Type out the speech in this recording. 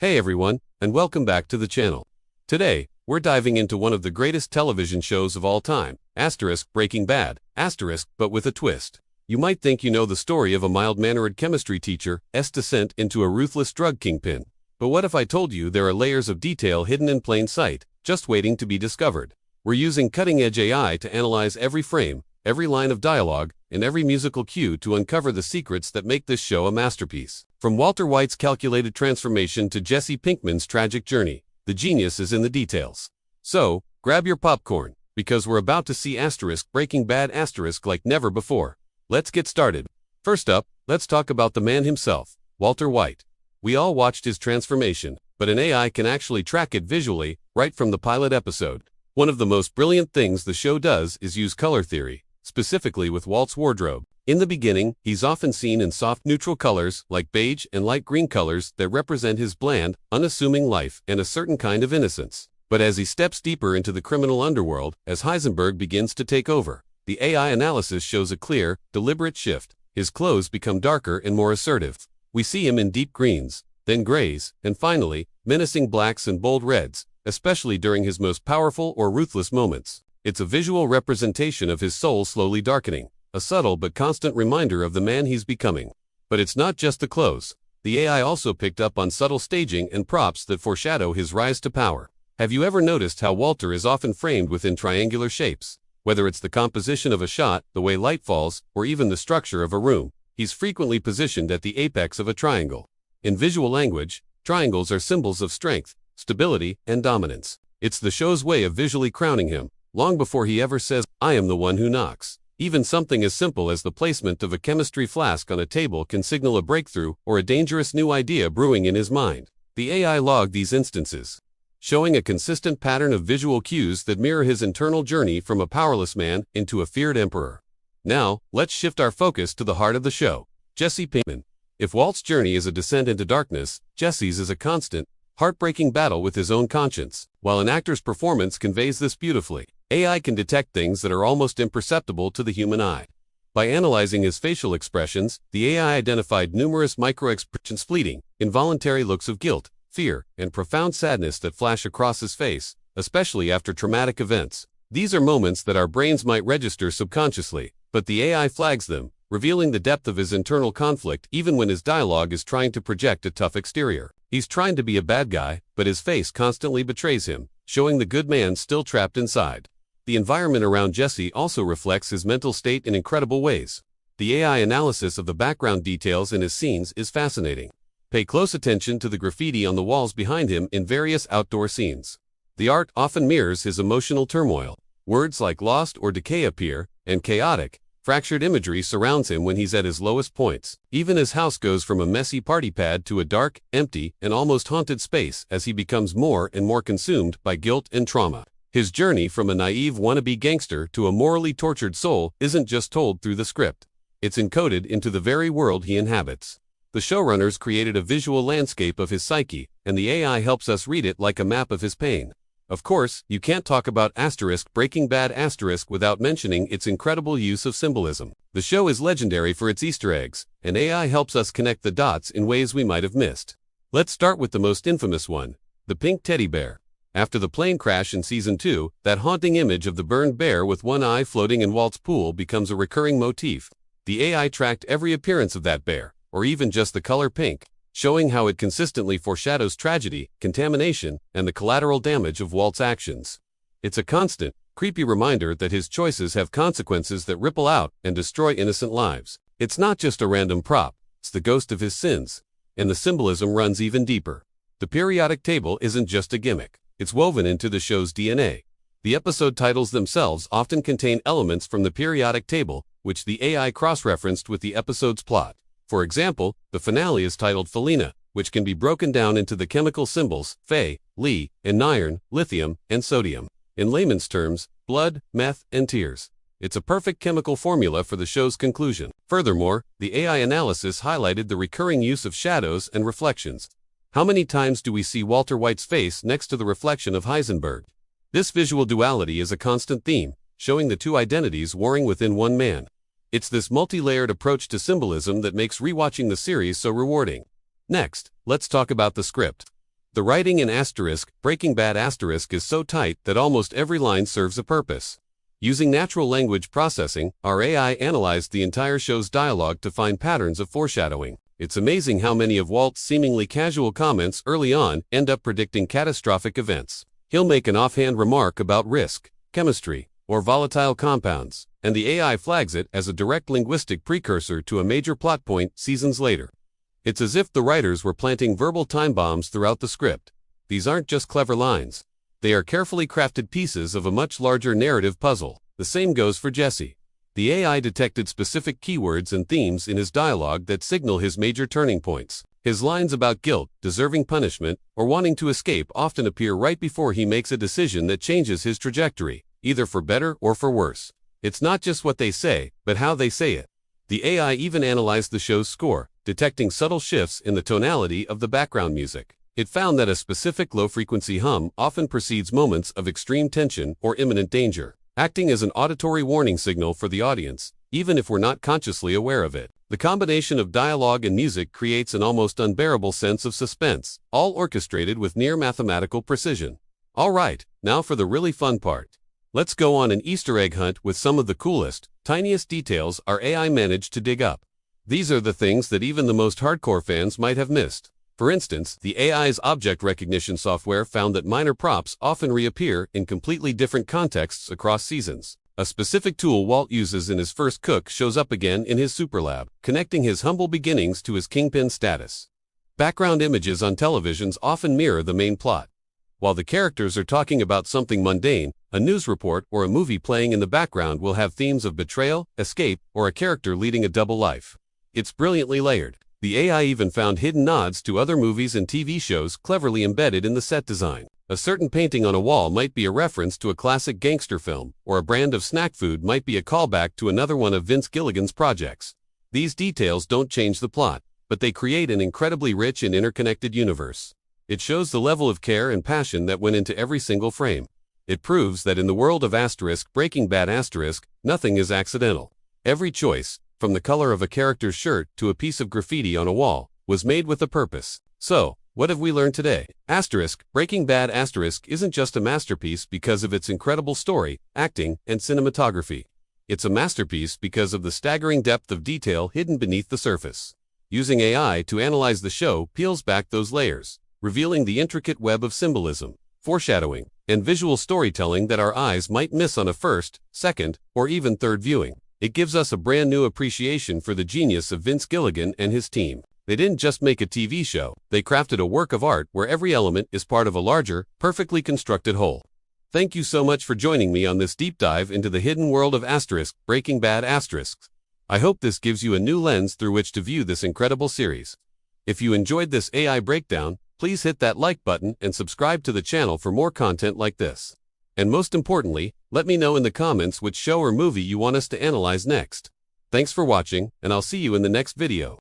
Hey everyone, and welcome back to the channel. Today, we're diving into one of the greatest television shows of all time, Breaking Bad, but with a twist. You might think you know the story of a mild-mannered chemistry teacher's descent into a ruthless drug kingpin. But what if I told you there are layers of detail hidden in plain sight, just waiting to be discovered? We're using cutting-edge AI to analyze every frame, every line of dialogue, and every musical cue to uncover the secrets that make this show a masterpiece. From Walter White's calculated transformation to Jesse Pinkman's tragic journey, the genius is in the details. So, grab your popcorn, because we're about to see Breaking Bad like never before. Let's get started. First up, let's talk about the man himself, Walter White. We all watched his transformation, but an AI can actually track it visually, right from the pilot episode. One of the most brilliant things the show does is use color theory, specifically with Walt's wardrobe. In the beginning, he's often seen in soft neutral colors like beige and light green colors that represent his bland, unassuming life and a certain kind of innocence. But as he steps deeper into the criminal underworld, as Heisenberg begins to take over, the AI analysis shows a clear, deliberate shift. His clothes become darker and more assertive. We see him in deep greens, then grays, and finally, menacing blacks and bold reds, especially during his most powerful or ruthless moments. It's a visual representation of his soul slowly darkening, a subtle but constant reminder of the man he's becoming. But it's not just the clothes. The AI also picked up on subtle staging and props that foreshadow his rise to power. Have you ever noticed how Walter is often framed within triangular shapes? Whether it's the composition of a shot, the way light falls, or even the structure of a room, he's frequently positioned at the apex of a triangle. In visual language, triangles are symbols of strength, stability, and dominance. It's the show's way of visually crowning him, long before he ever says, "I am the one who knocks." Even something as simple as the placement of a chemistry flask on a table can signal a breakthrough or a dangerous new idea brewing in his mind. The AI logged these instances, showing a consistent pattern of visual cues that mirror his internal journey from a powerless man into a feared emperor. Now, let's shift our focus to the heart of the show, Jesse Pinkman. If Walt's journey is a descent into darkness, Jesse's is a constant, heartbreaking battle with his own conscience. While an actor's performance conveys this beautifully, AI can detect things that are almost imperceptible to the human eye. By analyzing his facial expressions, the AI identified numerous micro-expressions, fleeting, involuntary looks of guilt, fear, and profound sadness that flash across his face, especially after traumatic events. These are moments that our brains might register subconsciously, but the AI flags them, revealing the depth of his internal conflict even when his dialogue is trying to project a tough exterior. He's trying to be a bad guy, but his face constantly betrays him, showing the good man still trapped inside. The environment around Jesse also reflects his mental state in incredible ways. The AI analysis of the background details in his scenes is fascinating. Pay close attention to the graffiti on the walls behind him in various outdoor scenes. The art often mirrors his emotional turmoil. Words like lost or decay appear, and chaotic, fractured imagery surrounds him when he's at his lowest points. Even his house goes from a messy party pad to a dark, empty, and almost haunted space as he becomes more and more consumed by guilt and trauma. His journey from a naive wannabe gangster to a morally tortured soul isn't just told through the script. It's encoded into the very world he inhabits. The showrunners created a visual landscape of his psyche, and the AI helps us read it like a map of his pain. Of course, you can't talk about Breaking Bad without mentioning its incredible use of symbolism. The show is legendary for its Easter eggs, and AI helps us connect the dots in ways we might have missed. Let's start with the most infamous one, the pink teddy bear. After the plane crash in Season 2, that haunting image of the burned bear with one eye floating in Walt's pool becomes a recurring motif. The AI tracked every appearance of that bear, or even just the color pink, showing how it consistently foreshadows tragedy, contamination, and the collateral damage of Walt's actions. It's a constant, creepy reminder that his choices have consequences that ripple out and destroy innocent lives. It's not just a random prop, it's the ghost of his sins. And the symbolism runs even deeper. The periodic table isn't just a gimmick. It's woven into the show's DNA. The episode titles themselves often contain elements from the periodic table, which the AI cross-referenced with the episode's plot. For example, the finale is titled Felina, which can be broken down into the chemical symbols Fe, Li, and iron, lithium, and sodium. In layman's terms, blood, meth, and tears. It's a perfect chemical formula for the show's conclusion. Furthermore, the AI analysis highlighted the recurring use of shadows and reflections. How many times do we see Walter White's face next to the reflection of Heisenberg? This visual duality is a constant theme, showing the two identities warring within one man. It's this multi-layered approach to symbolism that makes rewatching the series so rewarding. Next, let's talk about the script. The writing in Breaking Bad is so tight that almost every line serves a purpose. Using natural language processing, our AI analyzed the entire show's dialogue to find patterns of foreshadowing. It's amazing how many of Walt's seemingly casual comments early on end up predicting catastrophic events. He'll make an offhand remark about risk, chemistry, or volatile compounds, and the AI flags it as a direct linguistic precursor to a major plot point seasons later. It's as if the writers were planting verbal time bombs throughout the script. These aren't just clever lines. They are carefully crafted pieces of a much larger narrative puzzle. The same goes for Jesse. The AI detected specific keywords and themes in his dialogue that signal his major turning points. His lines about guilt, deserving punishment, or wanting to escape often appear right before he makes a decision that changes his trajectory, either for better or for worse. It's not just what they say, but how they say it. The AI even analyzed the show's score, detecting subtle shifts in the tonality of the background music. It found that a specific low-frequency hum often precedes moments of extreme tension or imminent danger, acting as an auditory warning signal for the audience, even if we're not consciously aware of it. The combination of dialogue and music creates an almost unbearable sense of suspense, all orchestrated with near mathematical precision. All right, now for the really fun part. Let's go on an Easter egg hunt with some of the coolest, tiniest details our AI managed to dig up. These are the things that even the most hardcore fans might have missed. For instance, the AI's object recognition software found that minor props often reappear in completely different contexts across seasons. A specific tool Walt uses in his first cook shows up again in his superlab, connecting his humble beginnings to his kingpin status. Background images on televisions often mirror the main plot. While the characters are talking about something mundane, a news report or a movie playing in the background will have themes of betrayal, escape, or a character leading a double life. It's brilliantly layered. The AI even found hidden nods to other movies and TV shows cleverly embedded in the set design. A certain painting on a wall might be a reference to a classic gangster film, or a brand of snack food might be a callback to another one of Vince Gilligan's projects. These details don't change the plot, but they create an incredibly rich and interconnected universe. It shows the level of care and passion that went into every single frame. It proves that in the world of Breaking Bad nothing is accidental. Every choice, from the color of a character's shirt to a piece of graffiti on a wall, was made with a purpose. So, what have we learned today? Breaking Bad isn't just a masterpiece because of its incredible story, acting, and cinematography. It's a masterpiece because of the staggering depth of detail hidden beneath the surface. Using AI to analyze the show peels back those layers, revealing the intricate web of symbolism, foreshadowing, and visual storytelling that our eyes might miss on a first, second, or even third viewing. It gives us a brand new appreciation for the genius of Vince Gilligan and his team. They didn't just make a TV show, they crafted a work of art where every element is part of a larger, perfectly constructed whole. Thank you so much for joining me on this deep dive into the hidden world of Breaking Bad I hope this gives you a new lens through which to view this incredible series. If you enjoyed this AI breakdown, please hit that like button and subscribe to the channel for more content like this. And most importantly, let me know in the comments which show or movie you want us to analyze next. Thanks for watching, and I'll see you in the next video.